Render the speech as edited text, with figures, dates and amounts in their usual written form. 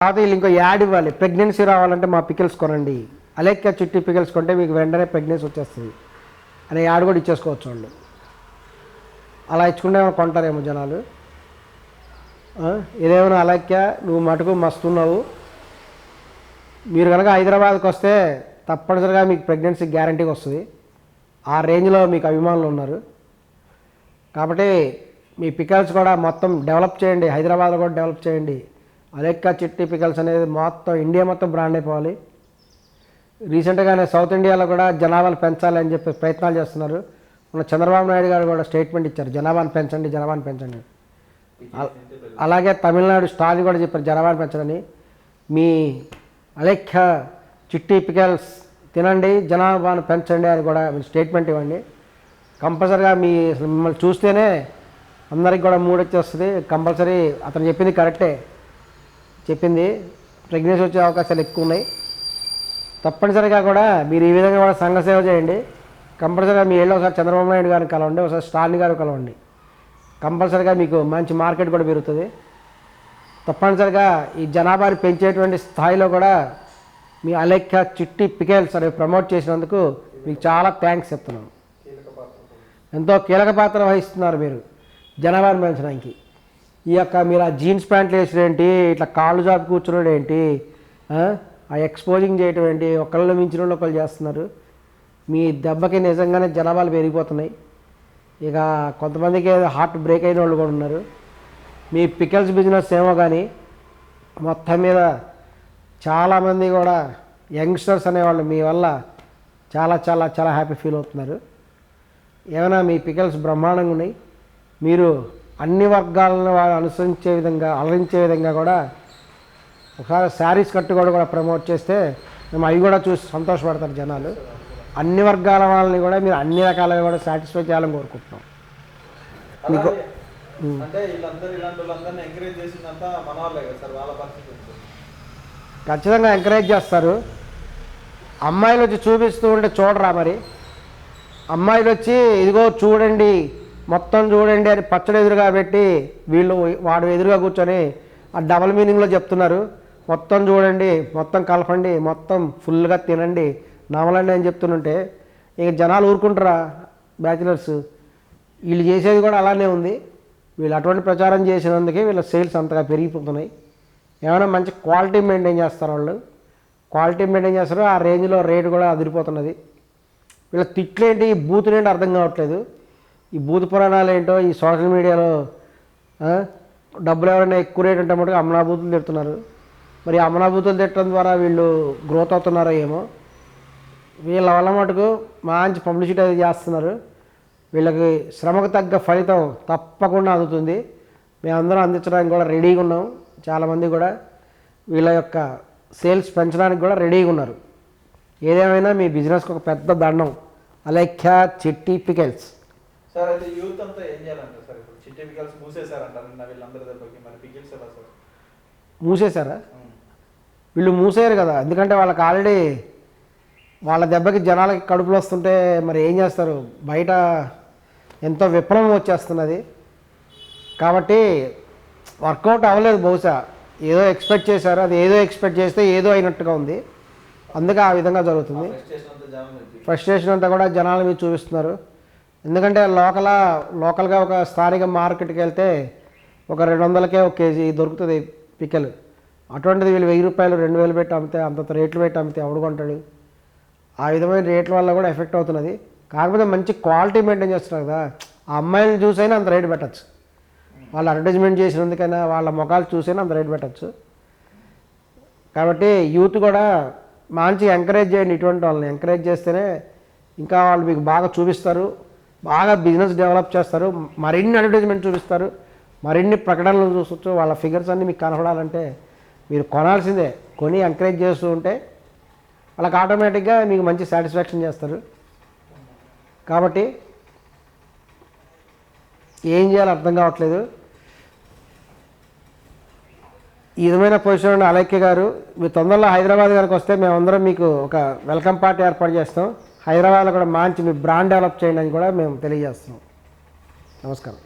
తర్వాత వీళ్ళు ఇంకో యాడ్ ఇవ్వాలి, ప్రెగ్నెన్సీ రావాలంటే మా పికిల్స్ కొనండి, అలెక్కా చిట్టి పికిల్స్ కొంటే మీకు వెంటనే ప్రెగ్నెన్సీ వచ్చేస్తుంది అనే యాడ్ కూడా ఇచ్చేసుకోవచ్చు వాళ్ళు. అలా ఇచ్చుకుంటే కొంటారేమో జనాలు. ఇదేమైనా అలెక్కా నువ్వు మటుకు మస్తున్నావు, మీరు కనుక హైదరాబాద్కి వస్తే తప్పనిసరిగా మీకు ప్రెగ్నెన్సీ గ్యారంటీగా వస్తుంది, ఆ రేంజ్లో మీకు అభిమానులు ఉన్నారు. కాబట్టి మీ పికల్స్ కూడా మొత్తం డెవలప్ చేయండి, హైదరాబాద్లో కూడా డెవలప్ చేయండి. అలెక్కా చిట్టి పికల్స్ అనేది మొత్తం ఇండియా మొత్తం బ్రాండ్ అయిపోవాలి. రీసెంట్గానే సౌత్ ఇండియాలో కూడా జనాభాను పెంచాలి అని చెప్పి ప్రయత్నాలు చేస్తున్నారు. మన చంద్రబాబు నాయుడు గారు కూడా స్టేట్మెంట్ ఇచ్చారు, జనాభాను పెంచండి, జనాభాను పెంచండి. అలాగే తమిళనాడు స్టాలిన్ కూడా చెప్పారు జనాభాను పెంచడని. మీ అలెక్కా చిట్టి పికల్స్ తినండి, జనాభాను పెంచండి అని కూడా మీరు స్టేట్మెంట్ ఇవ్వండి. కంపల్సరీగా మిమ్మల్ని చూస్తేనే అందరికి కూడా మూడొచ్చేస్తుంది. కంపల్సరీ అతను చెప్పింది కరెక్టే, చెప్పింది ప్రెగ్నెన్సీ వచ్చే అవకాశాలు ఎక్కువ ఉన్నాయి. తప్పనిసరిగా కూడా మీరు ఈ విధంగా కూడా సంఘ సేవ చేయండి. కంపల్సరీగా మీ ఏళ్ళు ఒకసారి చంద్రబాబు నాయుడు గారిని కలవండి, ఒకసారి స్టాలిన్ గారు కలవండి. కంపల్సరీగా మీకు మంచి మార్కెట్ కూడా పెరుగుతుంది. తప్పనిసరిగా ఈ జనాభాని పెంచేటువంటి స్థాయిలో కూడా మీ అలెక్కా చిట్టి పికల్స్ అనేవి ప్రమోట్ చేసినందుకు మీకు చాలా థ్యాంక్స్ చెప్తున్నాను. ఎంతో కీలక పాత్ర వహిస్తున్నారు మీరు జనాభాను పెంచడానికి. ఈ యొక్క మీరు ఆ జీన్స్ ప్యాంట్లు వేసడం ఏంటి, ఇట్లా కాళ్ళు జాబ్ కూర్చున్నాడు ఏంటి, ఆ ఎక్స్పోజింగ్ చేయటం ఏంటి, ఒకళ్ళు మించిన వాళ్ళు ఒకళ్ళు చేస్తున్నారు. మీ దెబ్బకి నిజంగానే జనాభాలు పెరిగిపోతున్నాయి. ఇక కొంతమందికి హార్ట్ బ్రేక్ అయిన వాళ్ళు కూడా ఉన్నారు. మీ పికల్స్ బిజినెస్ ఏమో కానీ మొత్తం మీద చాలామంది కూడా యంగ్స్టర్స్ అనేవాళ్ళు మీ వల్ల చాలా చాలా చాలా హ్యాపీ ఫీల్ అవుతున్నారు. ఏమైనా మీ పికల్స్ బ్రహ్మాండంగా ఉన్నాయి. మీరు అన్ని వర్గాలను అనుసరించే విధంగా అలరించే విధంగా కూడా ఒకసారి శారీస్ కట్టుకోవడం కూడా ప్రమోట్ చేస్తే మేము అవి కూడా చూసి సంతోషపడతారు జనాలు. అన్ని వర్గాల వాళ్ళని కూడా మీరు అన్ని రకాలుగా కూడా సాటిస్ఫై చేయాలని కోరుకుంటున్నాం. మీకు ఖచ్చితంగా ఎంకరేజ్ చేస్తారు. అమ్మాయిలు వచ్చి చూపిస్తూ ఉంటే చూడరా మరి, అమ్మాయిలు వచ్చి ఇదిగో చూడండి మొత్తం చూడండి అని పచ్చడి ఎదురుగా పెట్టి వీళ్ళు వాడు ఎదురుగా కూర్చొని ఆ డబల్ మీనింగ్లో చెప్తున్నారు. మొత్తం చూడండి, మొత్తం కలపండి, మొత్తం ఫుల్గా తినండి, నవలండి అని చెప్తుంటే ఇక జనాలు ఊరుకుంటారా? బ్యాచిలర్స్ వీళ్ళు చేసేది కూడా అలానే ఉంది. వీళ్ళు అటువంటి ప్రచారం చేసినందుకే వీళ్ళ సేల్స్ అంతగా పెరిగిపోతున్నాయి. ఏమైనా మంచి క్వాలిటీ మెయింటైన్ చేస్తారు వాళ్ళు, క్వాలిటీ మెయింటైన్ చేస్తారు, ఆ రేంజ్లో రేటు కూడా అదిరిపోతున్నది. వీళ్ళ తిట్లేంటి, ఈ బూతులేంటి అర్థం కావట్లేదు. ఈ బూతు పురాణాలు ఏంటో ఈ సోషల్ మీడియాలో డబ్బులు ఎవరైనా ఎక్కువ రేటు ఉంటే మటుకు అమనాభూతులు తిడుతున్నారు. మరి అమనాభూతులు తిట్టడం ద్వారా వీళ్ళు గ్రోత్ అవుతున్నారో ఏమో. వీళ్ళ వల్ల మటుకు మంచి పబ్లిసిటీ అది చేస్తున్నారు. వీళ్ళకి శ్రమకు తగ్గ ఫలితం తప్పకుండా అందుతుంది. మేమందరం అందించడానికి కూడా రెడీగా ఉన్నాం. చాలామంది కూడా వీళ్ళ యొక్క సేల్స్ పెంచడానికి కూడా రెడీగా ఉన్నారు. ఏదేమైనా మీ బిజినెస్కి ఒక పెద్ద దండం. అలెక్కా చిట్టి పికల్స్. సార్ అయితే యూత్ అంతా ఏం చేయాలంటారు సార్? ఇప్పుడు చిట్టి పికల్స్ మూసేశారంటారు వీళ్ళందరి దెబ్బకి, మరి పికిల్స్ ఎలా సార్? మూసేశారా? వీళ్ళు మూసేయరు కదా, ఎందుకంటే వాళ్ళకి ఆల్రెడీ వాళ్ళ దెబ్బకి జనాలకి కడుపులు వస్తుంటే మరి ఏం చేస్తారు? బయట ఎంతో విప్లవం వచ్చేస్తున్నది కాబట్టి వర్కౌట్ అవ్వలేదు. బహుశా ఏదో ఎక్స్పెక్ట్ చేశారు, అది ఏదో ఎక్స్పెక్ట్ చేస్తే ఏదో అయినట్టుగా ఉంది, అందుకే ఆ విధంగా జరుగుతుంది. ఫ్రస్ట్రేషన్ అంతా కూడా జనాల మీద చూపిస్తున్నారు. ఎందుకంటే లోకల్గా ఒక స్థానిక మార్కెట్కి వెళ్తే ఒక 200కే ఒక కేజీ దొరుకుతుంది పిక్కలు. అటువంటిది వీళ్ళు 1000 రూపాయలు 2000 పెట్టి అమ్మితే, అంత రేట్లు పెట్టి అమ్మితే ఎవడు కొంటాడు? ఆ విధమైన రేట్ల వల్ల కూడా ఎఫెక్ట్ అవుతున్నది. కాకపోతే మంచి క్వాలిటీ మెయింటైన్ చేస్తున్నారు కదా, ఆ అమ్మాయిని చూసైనా అంత రేటు పెట్టచ్చు, వాళ్ళు అడ్వర్టైజ్మెంట్ చేసినందుకైనా వాళ్ళ ముఖాలు చూసైనా అంత రేటు పెట్టచ్చు. కాబట్టి యూత్ కూడా మంచి ఎంకరేజ్ చేయండి. ఇటువంటి వాళ్ళని ఎంకరేజ్ చేస్తేనే ఇంకా వాళ్ళు మీకు బాగా చూపిస్తారు, బాగా బిజినెస్ డెవలప్ చేస్తారు, మరిన్ని అడ్వర్టైజ్మెంట్ చూపిస్తారు, మరిన్ని ప్రకటనలు చూసొచ్చు. వాళ్ళ ఫిగర్స్ అన్నీ మీకు కనపడాలంటే మీరు కొనాల్సిందే. కొని ఎంకరేజ్ చేస్తూ ఉంటే వాళ్ళకి ఆటోమేటిక్గా మీకు మంచి సాటిస్ఫాక్షన్ చేస్తారు. కాబట్టి ఏం చేయాలో అర్థం కావట్లేదు. ఈ విధమైన పొజిషన్ ఉన్న అలెక్కా గారు, మీరు తొందరలో హైదరాబాద్ గారికి వస్తే మేమందరం మీకు ఒక వెల్కమ్ పార్టీ ఏర్పాటు చేస్తాం. హైదరాబాద్లో కూడా మంచి మీ బ్రాండ్ డెవలప్ చేయండి అని కూడా మేము తెలియజేస్తున్నాం. నమస్కారం.